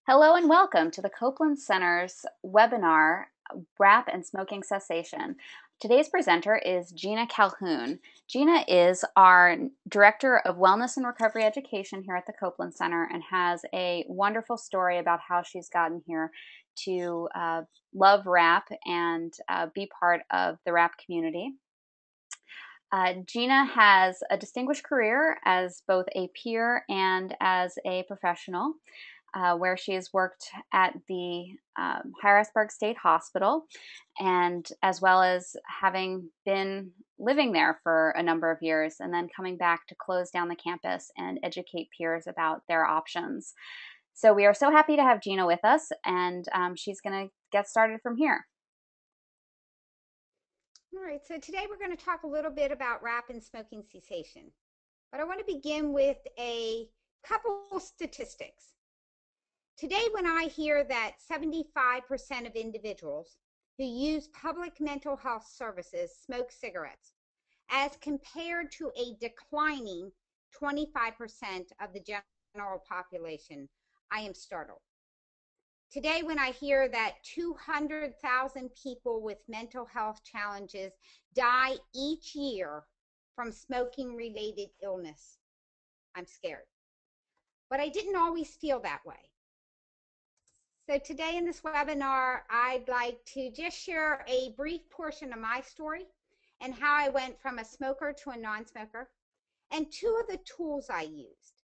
Hello and welcome to the Copeland Center's webinar, Wrap and Smoking Cessation. Today's presenter is Gina Calhoun. Gina is our Director of Wellness and Recovery Education here at the Copeland Center and has a wonderful story about how she's gotten here to love wrap and be part of the wrap community. Gina has a distinguished career as both a peer and as a professional. Where she has worked at the Harrisburg State Hospital, and as well as having been living there for a number of years and then coming back to close down the campus and educate peers about their options. So we are so happy to have Gina with us, and she's going to get started from here. All right, so today we're going to talk a little bit about wrap and smoking cessation. But I want to begin with a couple statistics. Today, when I hear that 75% of individuals who use public mental health services smoke cigarettes, as compared to a declining 25% of the general population, I am startled. Today, when I hear that 200,000 people with mental health challenges die each year from smoking-related illness, I'm scared. But I didn't always feel that way. So today in this webinar, I'd like to just share a brief portion of my story and how I went from a smoker to a non-smoker, and two of the tools I used.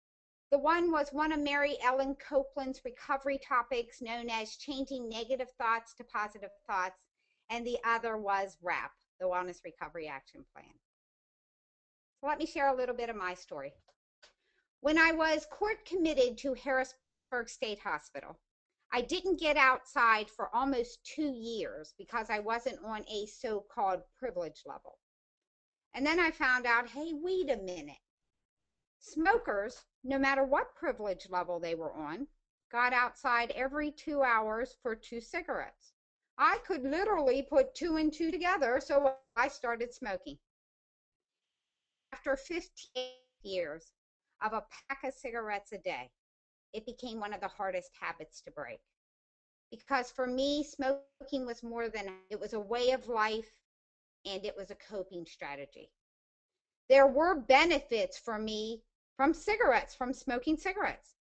The one was one of Mary Ellen Copeland's recovery topics known as changing negative thoughts to positive thoughts, and the other was WRAP, the Wellness Recovery Action Plan. So let me share a little bit of my story. When I was court committed to Harrisburg State Hospital, I didn't get outside for almost 2 years because I wasn't on a so-called privilege level. And then I found out, hey, wait a minute. Smokers, no matter what privilege level they were on, got outside every 2 hours for 2 cigarettes. I could literally put 2 and 2 together, so I started smoking. After 15 years of a pack of cigarettes a day, it became one of the hardest habits to break. Because for me, smoking was more than, it was a way of life and it was a coping strategy. There were benefits for me from cigarettes, from smoking cigarettes.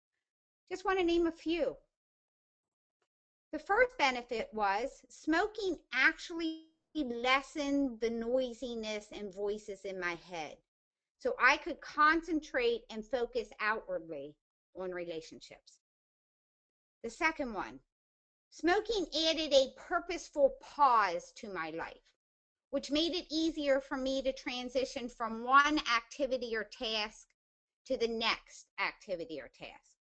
Just want to name a few. The first benefit was smoking actually lessened the noisiness and voices in my head. So I could concentrate and focus outwardly on relationships. The second one, smoking added a purposeful pause to my life, which made it easier for me to transition from one activity or task to the next activity or task.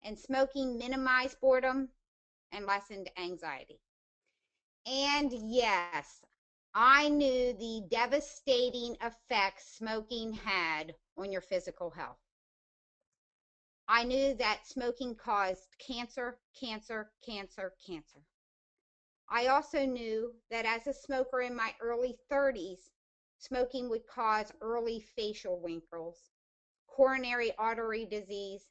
And smoking minimized boredom and lessened anxiety. And yes, I knew the devastating effects smoking had on your physical health. I knew that smoking caused cancer, cancer, cancer, cancer. I also knew that as a smoker in my early 30s, smoking would cause early facial wrinkles, coronary artery disease,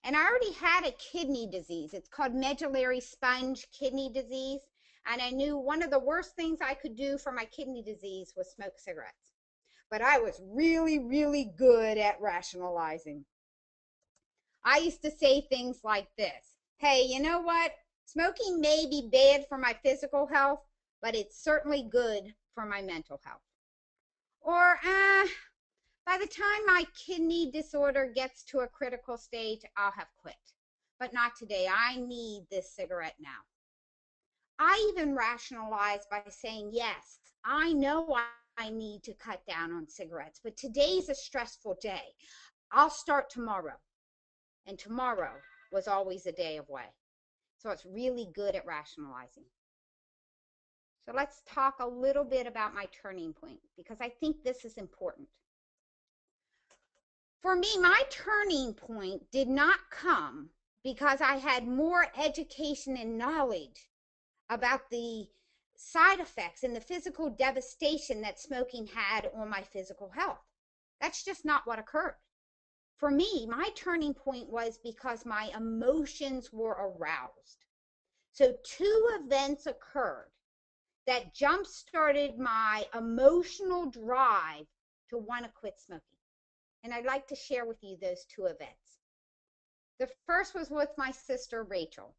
and I already had a kidney disease. It's called medullary sponge kidney disease, and I knew one of the worst things I could do for my kidney disease was smoke cigarettes. But I was really, really good at rationalizing. I used to say things like this. Hey, you know what? Smoking may be bad for my physical health, but it's certainly good for my mental health. Or, by the time my kidney disorder gets to a critical stage, I'll have quit. But not today. I need this cigarette now. I even rationalized by saying, yes, I know I need to cut down on cigarettes, but today's a stressful day. I'll start tomorrow. And tomorrow was always a day away. So it's really good at rationalizing. So let's talk a little bit about my turning point, because I think this is important. For me, my turning point did not come because I had more education and knowledge about the side effects and the physical devastation that smoking had on my physical health. That's just not what occurred. for me, my turning point was because my emotions were aroused. So two events occurred that jump-started my emotional drive to want to quit smoking. And I'd like to share with you those two events. The first was with my sister, Rachel.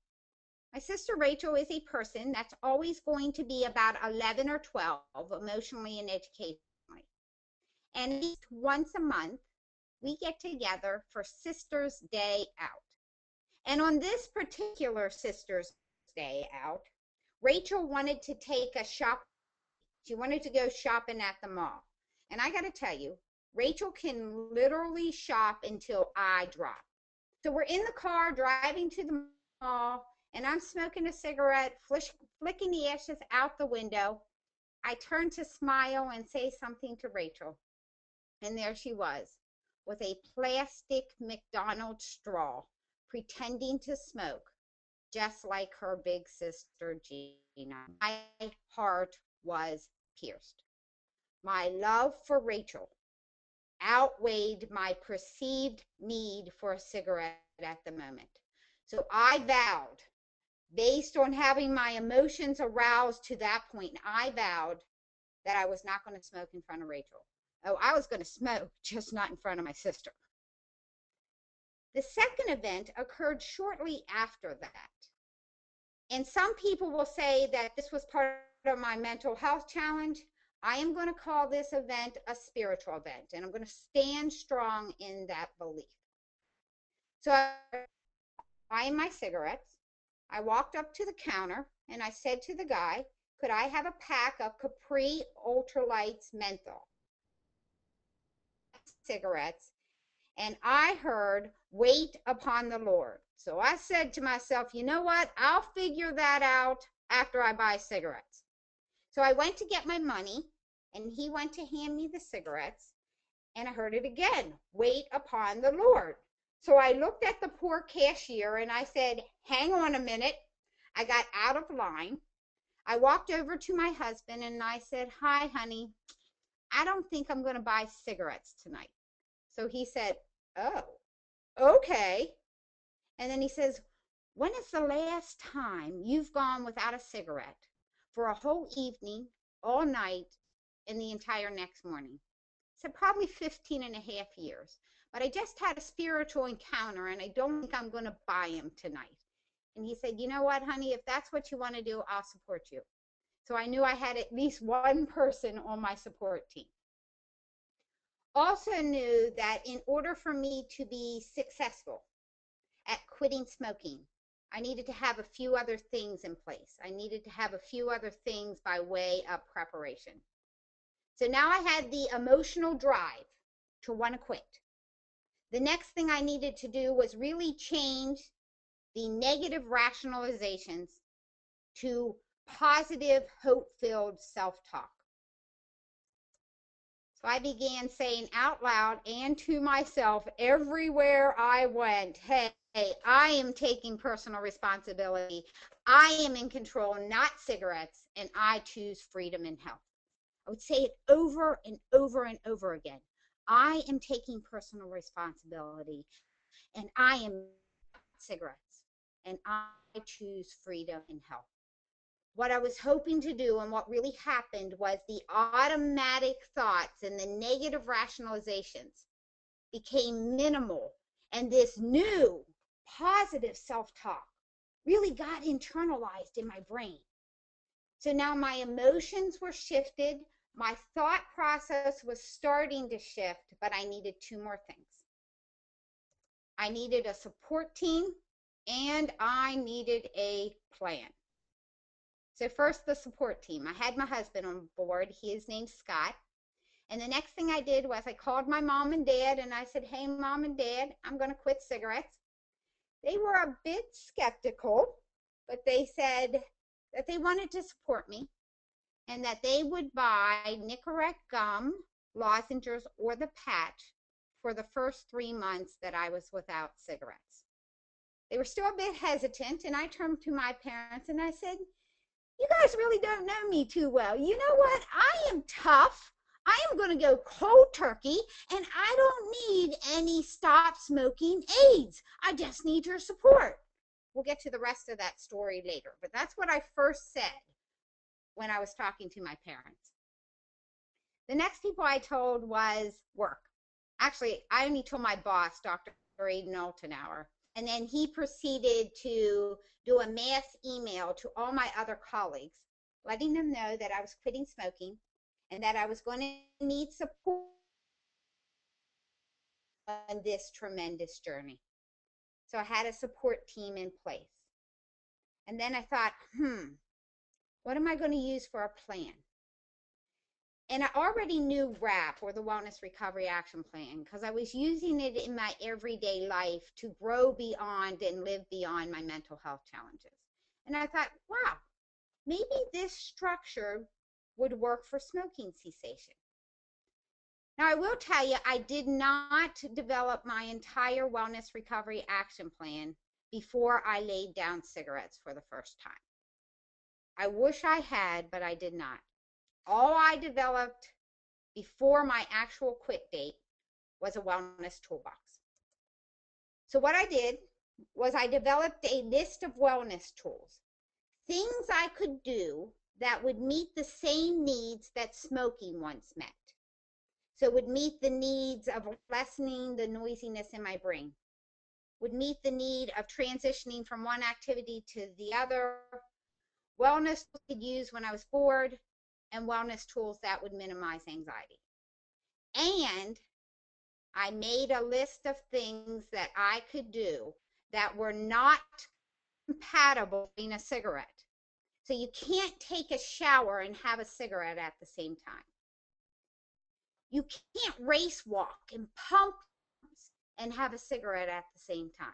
My sister, Rachel, is a person that's always going to be about 11 or 12 emotionally and educationally. And at least once a month, we get together for Sisters' Day Out. And on this particular Sisters' Day Out, Rachel wanted to take a shop. She wanted to go shopping at the mall. And I got to tell you, Rachel can literally shop until I drop. So we're in the car driving to the mall, and I'm smoking a cigarette, flicking the ashes out the window. I turn to smile and say something to Rachel. And there she was with a plastic McDonald's straw, pretending to smoke, just like her big sister, Gina. My heart was pierced. My love for Rachel outweighed my perceived need for a cigarette at the moment. So I vowed, based on having my emotions aroused to that point, I vowed that I was not going to smoke in front of Rachel. Oh, I was going to smoke, just not in front of my sister. The second event occurred shortly after that. And some people will say that this was part of my mental health challenge. I am going to call this event a spiritual event, and I'm going to stand strong in that belief. So I buying my cigarettes. I walked up to the counter and I said to the guy, could I have a pack of Capri Ultralights menthol cigarettes? And I heard, wait upon the Lord. So I said to myself, you know what? I'll figure that out after I buy cigarettes. So I went to get my money, and he went to hand me the cigarettes, and I heard it again, wait upon the Lord. So I looked at the poor cashier, and I said, hang on a minute. I got out of line. I walked over to my husband, and I said, hi, honey. I don't think I'm going to buy cigarettes tonight. So he said, oh, okay. And then he says, when is the last time you've gone without a cigarette for a whole evening, all night, and the entire next morning? I said, probably 15 and a half years. But I just had a spiritual encounter, and I don't think I'm going to buy them tonight. And he said, you know what, honey, if that's what you want to do, I'll support you. So I knew I had at least one person on my support team. Also knew that in order for me to be successful at quitting smoking, I needed to have a few other things in place. I needed to have a few other things by way of preparation. So now I had the emotional drive to want to quit. The next thing I needed to do was really change the negative rationalizations to positive, hope-filled self-talk. So I began saying out loud and to myself everywhere I went, hey, I am taking personal responsibility. I am in control, not cigarettes, and I choose freedom and health. I would say it over and over and over again. I am taking personal responsibility, and I am not cigarettes, and I choose freedom and health. What I was hoping to do and what really happened was the automatic thoughts and the negative rationalizations became minimal, and this new positive self-talk really got internalized in my brain. So now my emotions were shifted, my thought process was starting to shift, but I needed two more things. I needed a support team, and I needed a plan. So first, the support team. I had my husband on board. His name's Scott. And the next thing I did was I called my mom and dad, and I said, hey, Mom and Dad, I'm going to quit cigarettes. They were a bit skeptical, but they said that they wanted to support me and that they would buy Nicorette gum, lozenges, or the patch for the first 3 months that I was without cigarettes. They were still a bit hesitant, and I turned to my parents and I said, you guys really don't know me too well. You know what? I am tough. I am going to go cold turkey, and I don't need any stop smoking aids. I just need your support. We'll get to the rest of that story later, but that's what I first said when I was talking to my parents. The next people I told was work. Actually, I only told my boss, Dr. Aiden Altenauer, and then he proceeded to do a mass email to all my other colleagues, letting them know that I was quitting smoking and that I was going to need support on this tremendous journey. So I had a support team in place. And then I thought, what am I going to use for a plan? And I already knew WRAP, or the Wellness Recovery Action Plan, because I was using it in my everyday life to grow beyond and live beyond my mental health challenges. And I thought, wow, maybe this structure would work for smoking cessation. Now, I will tell you, I did not develop my entire Wellness Recovery Action Plan before I laid down cigarettes for the first time. I wish I had, but I did not. All I developed before my actual quit date was a wellness toolbox. So what I did was I developed a list of wellness tools, things I could do that would meet the same needs that smoking once met. So it would meet the needs of lessening the noisiness in my brain, would meet the need of transitioning from one activity to the other, wellness tools I could use when I was bored, and wellness tools that would minimize anxiety. And I made a list of things that I could do that were not compatible with a cigarette. So you can't take a shower and have a cigarette at the same time. You can't race walk and pump and have a cigarette at the same time.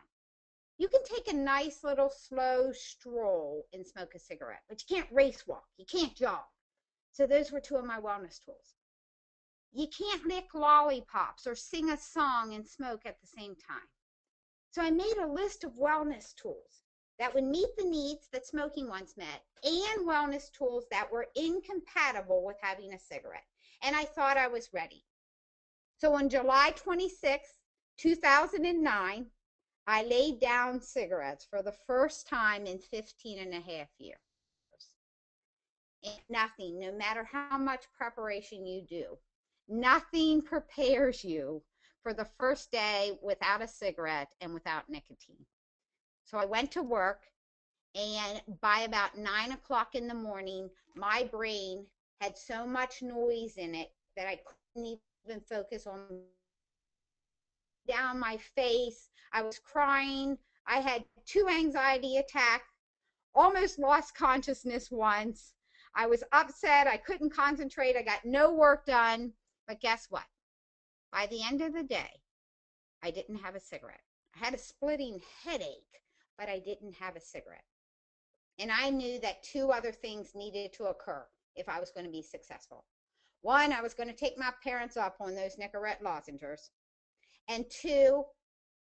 You can take a nice little slow stroll and smoke a cigarette, but you can't race walk. You can't jog. So those were two of my wellness tools. You can't lick lollipops or sing a song and smoke at the same time. So I made a list of wellness tools that would meet the needs that smoking once met, and wellness tools that were incompatible with having a cigarette. And I thought I was ready. So on July 26, 2009, I laid down cigarettes for the first time in 15 and a half years. And nothing, no matter how much preparation you do, nothing prepares you for the first day without a cigarette and without nicotine. So I went to work, and by about 9 o'clock in the morning, my brain had so much noise in it that I couldn't even focus on down my face. I was crying. I had 2 anxiety attacks, almost lost consciousness once. I was upset. I couldn't concentrate. I got no work done. But guess what? By the end of the day, I didn't have a cigarette. I had a splitting headache, but I didn't have a cigarette. And I knew that 2 other things needed to occur if I was going to be successful. 1, I was going to take my parents up on those Nicorette lozenges. And 2,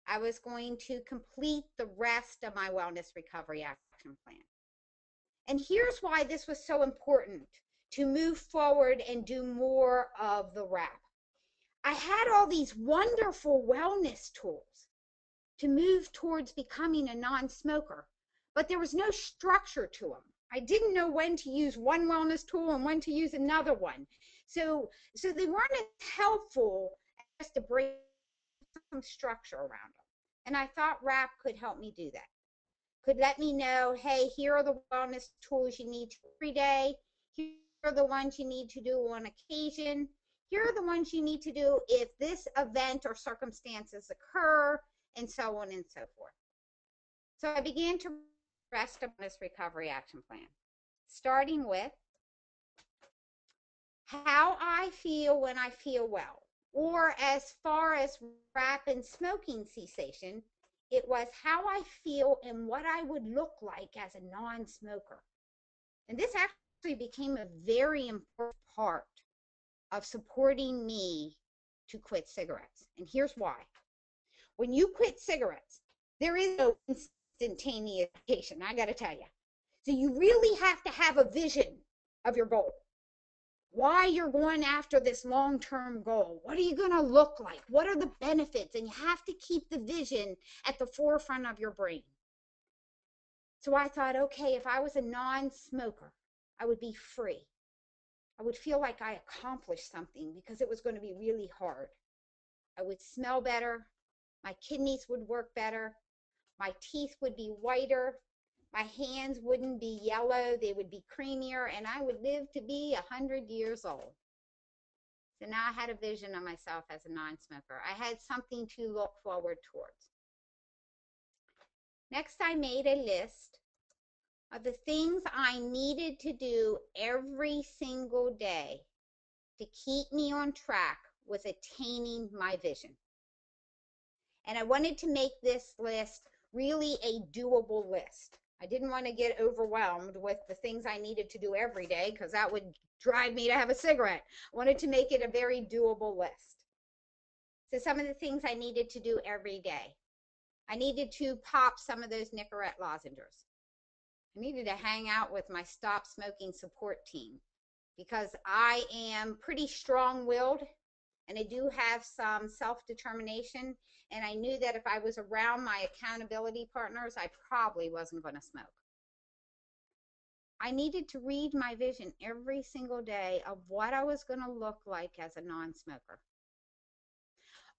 I was going to complete the rest of my wellness recovery action plan. And here's why this was so important to move forward and do more of the WRAP. I had all these wonderful wellness tools to move towards becoming a non-smoker, but there was no structure to them. I didn't know when to use one wellness tool and when to use another one. So they weren't as helpful as to bring some structure around them. And I thought WRAP could help me do that. Could let me know, hey, here are the wellness tools you need every day. Here are the ones you need to do on occasion. Here are the ones you need to do if this event or circumstances occur, and so on and so forth. So I began to rest on this recovery action plan, starting with how I feel when I feel well, or as far as WRAP and smoking cessation, it was how I feel and what I would look like as a non-smoker. And this actually became a very important part of supporting me to quit cigarettes. And here's why. When you quit cigarettes, there is no instantaneous gratification, I got to tell you. So you really have to have a vision of your goal. why you're going after this long-term goal. What are you going to look like? What are the benefits? And you have to keep the vision at the forefront of your brain. So I thought, okay, if I was a non-smoker, I would be free. I would feel like I accomplished something because it was going to be really hard. I would smell better. My kidneys would work better. My teeth would be whiter. My hands wouldn't be yellow. They would be creamier, and I would live to be 100 years old. So now I had a vision of myself as a non-smoker. I had something to look forward towards. Next, I made a list of the things I needed to do every single day to keep me on track with attaining my vision. And I wanted to make this list really a doable list. I didn't want to get overwhelmed with the things I needed to do every day because that would drive me to have a cigarette. I wanted to make it a very doable list. So some of the things I needed to do every day. I needed to pop some of those Nicorette lozenges. I needed to hang out with my Stop Smoking support team because I am pretty strong-willed and I do have some self-determination, and I knew that if I was around my accountability partners, I probably wasn't going to smoke. I needed to read my vision every single day of what I was going to look like as a non-smoker.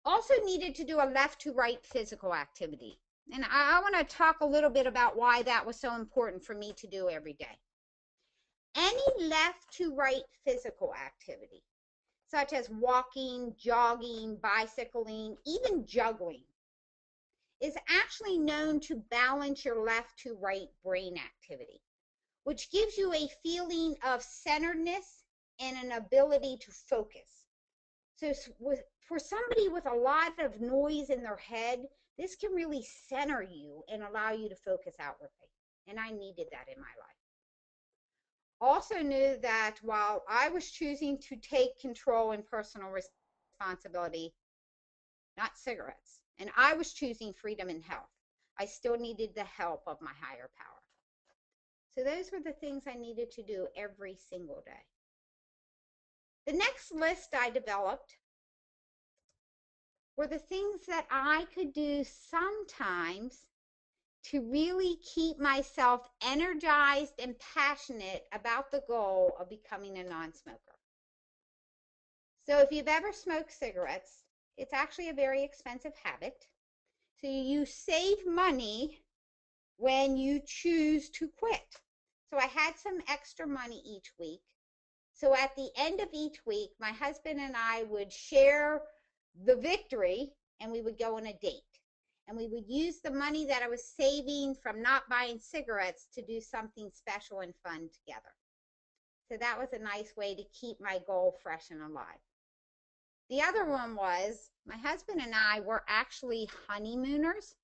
Also needed to do a left to right physical activity. And I want to talk a little bit about why that was so important for me to do every day. Any left to right physical activity, such as walking, jogging, bicycling, even juggling, is actually known to balance your left to right brain activity, which gives you a feeling of centeredness and an ability to focus. So for somebody with a lot of noise in their head, this can really center you and allow you to focus outwardly. And I needed that in my life. Also knew that while I was choosing to take control and personal responsibility, not cigarettes, and I was choosing freedom and health, I still needed the help of my higher power. So those were the things I needed to do every single day. The next list I developed were the things that I could do sometimes to really keep myself energized and passionate about the goal of becoming a non-smoker. So if you've ever smoked cigarettes, it's actually a very expensive habit. So you save money when you choose to quit. So I had some extra money each week. So at the end of each week, my husband and I would share the victory and we would go on a date. And we would use the money that I was saving from not buying cigarettes to do something special and fun together. So that was a nice way to keep my goal fresh and alive. The other one was my husband and I were actually honeymooners.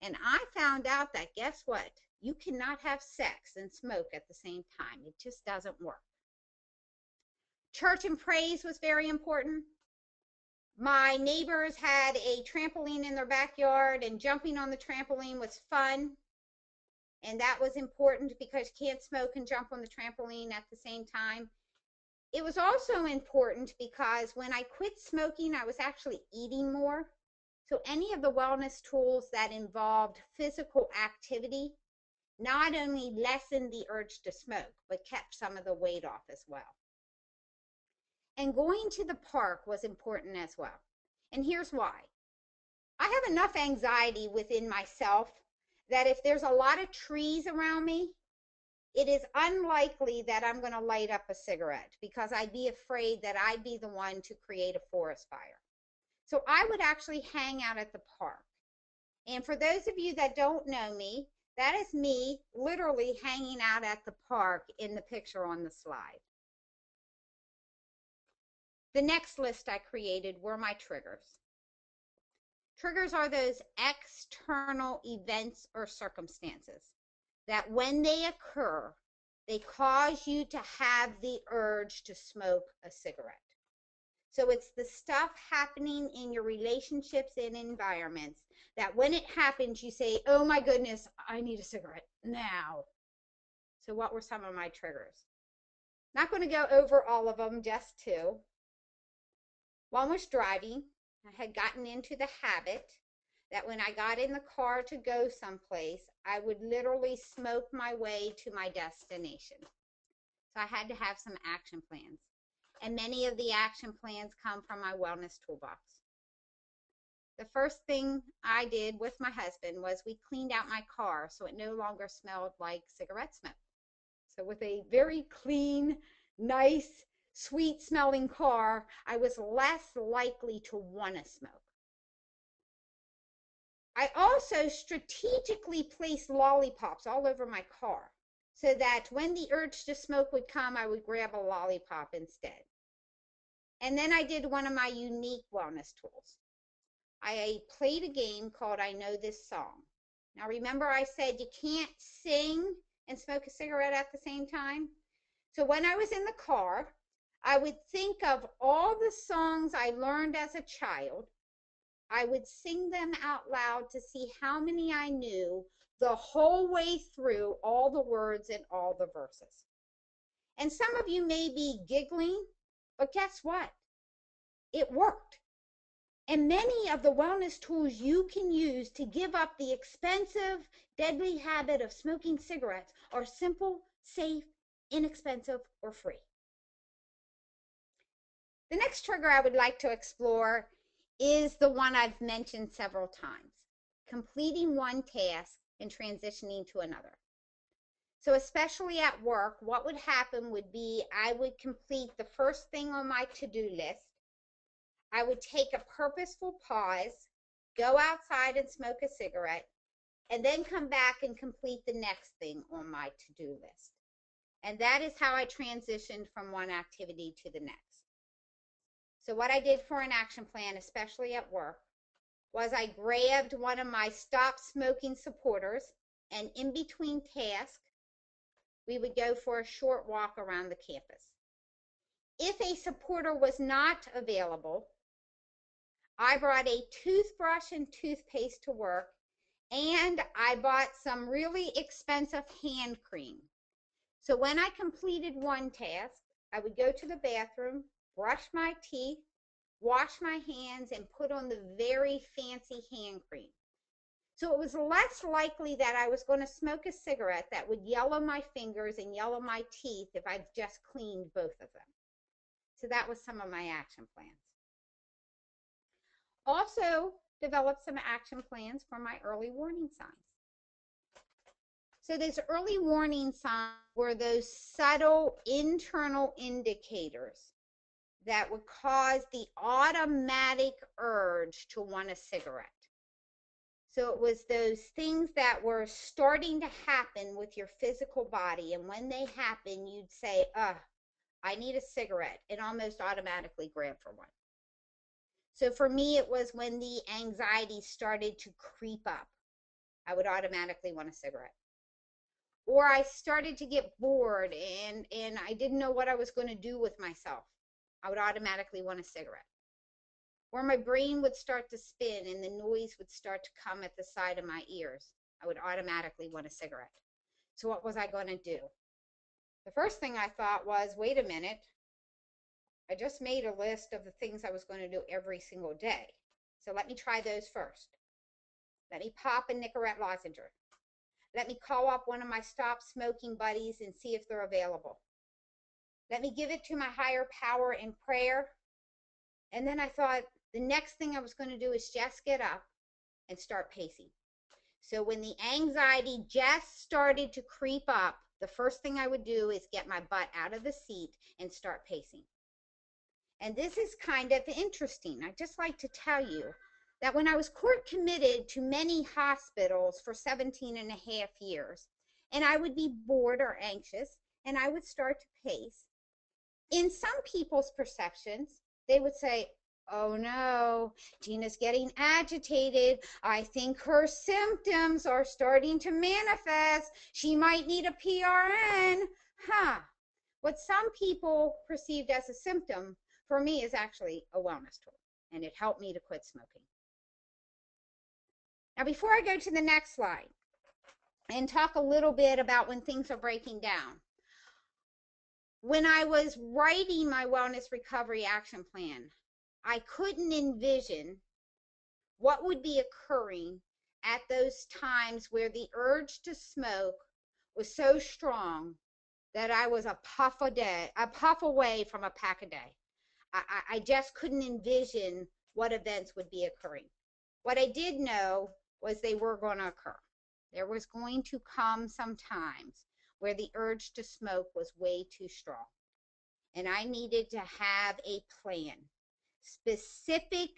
And I found out that, guess what? You cannot have sex and smoke at the same time. It just doesn't work. Church and praise was very important. My neighbors had a trampoline in their backyard, and jumping on the trampoline was fun. And that was important because you can't smoke and jump on the trampoline at the same time. It was also important because when I quit smoking, I was actually eating more. So any of the wellness tools that involved physical activity not only lessened the urge to smoke, but kept some of the weight off as well. And going to the park was important as well. And here's why. I have enough anxiety within myself that if there's a lot of trees around me, it is unlikely that I'm going to light up a cigarette because I'd be afraid that I'd be the one to create a forest fire. So I would actually hang out at the park. And for those of you that don't know me, that is me literally hanging out at the park in the picture on the slide. The next list I created were my triggers. Triggers are those external events or circumstances that when they occur, they cause you to have the urge to smoke a cigarette. So it's the stuff happening in your relationships and environments that when it happens, you say, oh my goodness, I need a cigarette now. So what were some of my triggers? Not going to go over all of them, just two. One was driving. I had gotten into the habit that when I got in the car to go someplace, I would literally smoke my way to my destination. So I had to have some action plans. And many of the action plans come from my wellness toolbox. The first thing I did with my husband was we cleaned out my car so it no longer smelled like cigarette smoke. So with a very clean, nice, sweet smelling car, I was less likely to want to smoke. I also strategically placed lollipops all over my car so that when the urge to smoke would come, I would grab a lollipop instead. And then I did one of my unique wellness tools. I played a game called I Know This Song. Now remember I said you can't sing and smoke a cigarette at the same time? So when I was in the car, I would think of all the songs I learned as a child. I would sing them out loud to see how many I knew the whole way through, all the words and all the verses. And some of you may be giggling, but guess what? It worked. And many of the wellness tools you can use to give up the expensive, deadly habit of smoking cigarettes are simple, safe, inexpensive, or free. The next trigger I would like to explore is the one I've mentioned several times, completing one task and transitioning to another. So especially at work, what would happen would be I would complete the first thing on my to-do list. I would take a purposeful pause, go outside and smoke a cigarette, and then come back and complete the next thing on my to-do list. And that is how I transitioned from one activity to the next. So what I did for an action plan, especially at work, was I grabbed one of my stop smoking supporters, and in between tasks, we would go for a short walk around the campus. If a supporter was not available, I brought a toothbrush and toothpaste to work, and I bought some really expensive hand cream. So when I completed one task, I would go to the bathroom, brush my teeth, wash my hands, and put on the very fancy hand cream. So it was less likely that I was going to smoke a cigarette that would yellow my fingers and yellow my teeth if I've just cleaned both of them. So that was some of my action plans. Also developed some action plans for my early warning signs. So those early warning signs were those subtle internal indicators that would cause the automatic urge to want a cigarette. So it was those things that were starting to happen with your physical body. And when they happen, you'd say, I need a cigarette, and almost automatically grab for one. So for me, it was when the anxiety started to creep up, I would automatically want a cigarette. Or I started to get bored and I didn't know what I was going to do with myself, I would automatically want a cigarette. Or my brain would start to spin and the noise would start to come at the side of my ears, I would automatically want a cigarette. So what was I going to do? The first thing I thought was, wait a minute, I just made a list of the things I was going to do every single day. So let me try those first. Let me pop a Nicorette lozenge. Let me call up one of my stop smoking buddies and see if they're available. Let me give it to my higher power in prayer. And then I thought the next thing I was going to do is just get up and start pacing. So when the anxiety just started to creep up, the first thing I would do is get my butt out of the seat and start pacing. And this is kind of interesting. I'd just like to tell you that when I was court committed to many hospitals for 17 and a half years, and I would be bored or anxious, and I would start to pace, in some people's perceptions, they would say, oh no, Gina's getting agitated. I think her symptoms are starting to manifest. She might need a PRN. What some people perceived as a symptom for me is actually a wellness tool, and it helped me to quit smoking. Now, before I go to the next slide and talk a little bit about when things are breaking down, When I was writing my wellness recovery action plan, I couldn't envision what would be occurring at those times where the urge to smoke was so strong that I was a puff away from a pack a day. I just couldn't envision what events would be occurring. What I did know was they were going to occur. There was going to come some times where the urge to smoke was way too strong. And I needed to have a plan, specific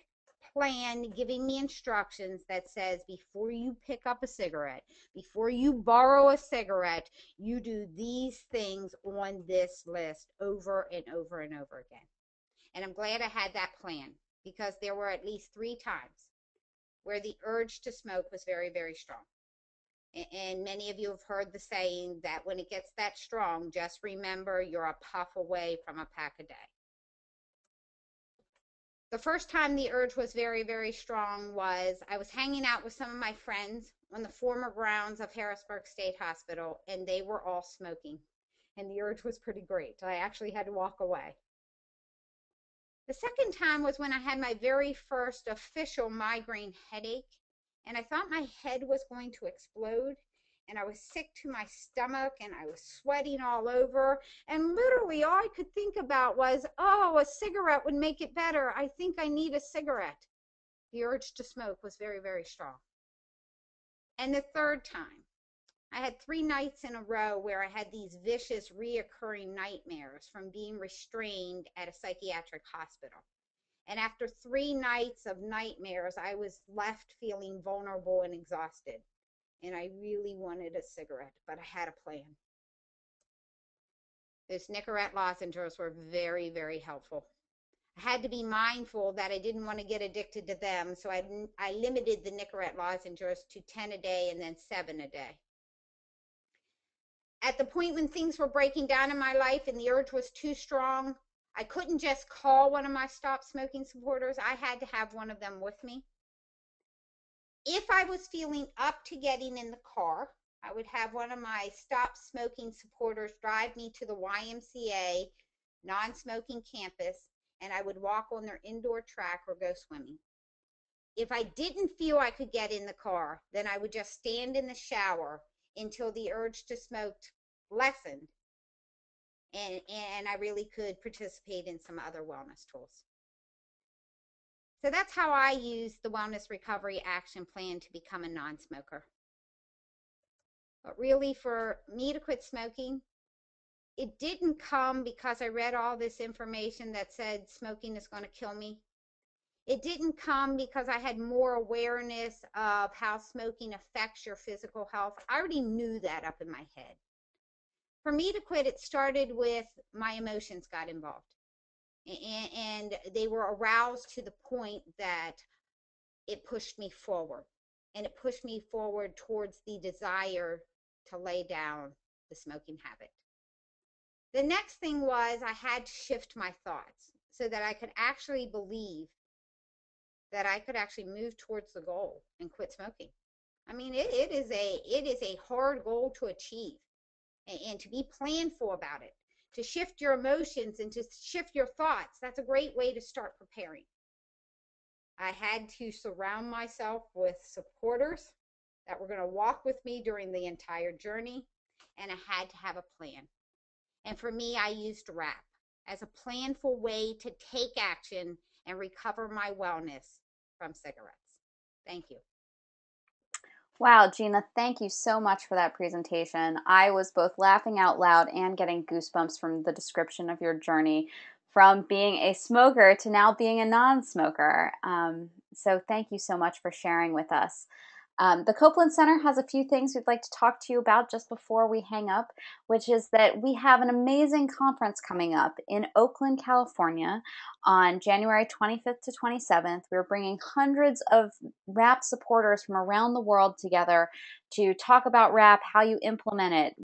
plan giving me instructions that says before you pick up a cigarette, before you borrow a cigarette, you do these things on this list over and over and over again. And I'm glad I had that plan, because there were at least 3 times where the urge to smoke was very, very strong. And many of you have heard the saying that when it gets that strong, just remember you're a puff away from a pack a day. The first time the urge was very, very strong was I was hanging out with some of my friends on the former grounds of Harrisburg State Hospital, and they were all smoking. And the urge was pretty great. I actually had to walk away. The second time was when I had my very first official migraine headache, and I thought my head was going to explode, and I was sick to my stomach, and I was sweating all over, and literally all I could think about was, oh, a cigarette would make it better. I think I need a cigarette. The urge to smoke was very, very strong. And the third time, I had 3 nights in a row where I had these vicious reoccurring nightmares from being restrained at a psychiatric hospital. And after 3 nights of nightmares, I was left feeling vulnerable and exhausted. And I really wanted a cigarette, but I had a plan. Those Nicorette lozenges were very, very helpful. I had to be mindful that I didn't want to get addicted to them, so I limited the Nicorette lozenges to 10 a day and then 7 a day. At the point when things were breaking down in my life and the urge was too strong, I couldn't just call one of my stop smoking supporters. I had to have one of them with me. If I was feeling up to getting in the car, I would have one of my stop smoking supporters drive me to the YMCA non-smoking campus, and I would walk on their indoor track or go swimming. If I didn't feel I could get in the car, then I would just stand in the shower until the urge to smoke lessened, and I really could participate in some other wellness tools. So that's how I use the Wellness Recovery Action Plan to become a non-smoker. But really, for me to quit smoking, it didn't come because I read all this information that said smoking is going to kill me. It didn't come because I had more awareness of how smoking affects your physical health. I already knew that up in my head. For me to quit, it started with my emotions got involved. And they were aroused to the point that it pushed me forward. And it pushed me forward towards the desire to lay down the smoking habit. The next thing was I had to shift my thoughts so that I could actually believe that I could actually move towards the goal and quit smoking. I mean, it is a hard goal to achieve, and to be planful about it, to shift your emotions and to shift your thoughts. That's a great way to start preparing. I had to surround myself with supporters that were going to walk with me during the entire journey, and I had to have a plan. And for me, I used RAP as a planful way to take action and recover my wellness from cigarettes. Thank you. Wow, Gina, thank you so much for that presentation. I was both laughing out loud and getting goosebumps from the description of your journey from being a smoker to now being a non-smoker. So thank you so much for sharing with us. The Copeland Center has a few things we'd like to talk to you about just before we hang up, which is that we have an amazing conference coming up in Oakland, California on January 25th to 27th. We're bringing hundreds of RAP supporters from around the world together to talk about RAP, how you implement it,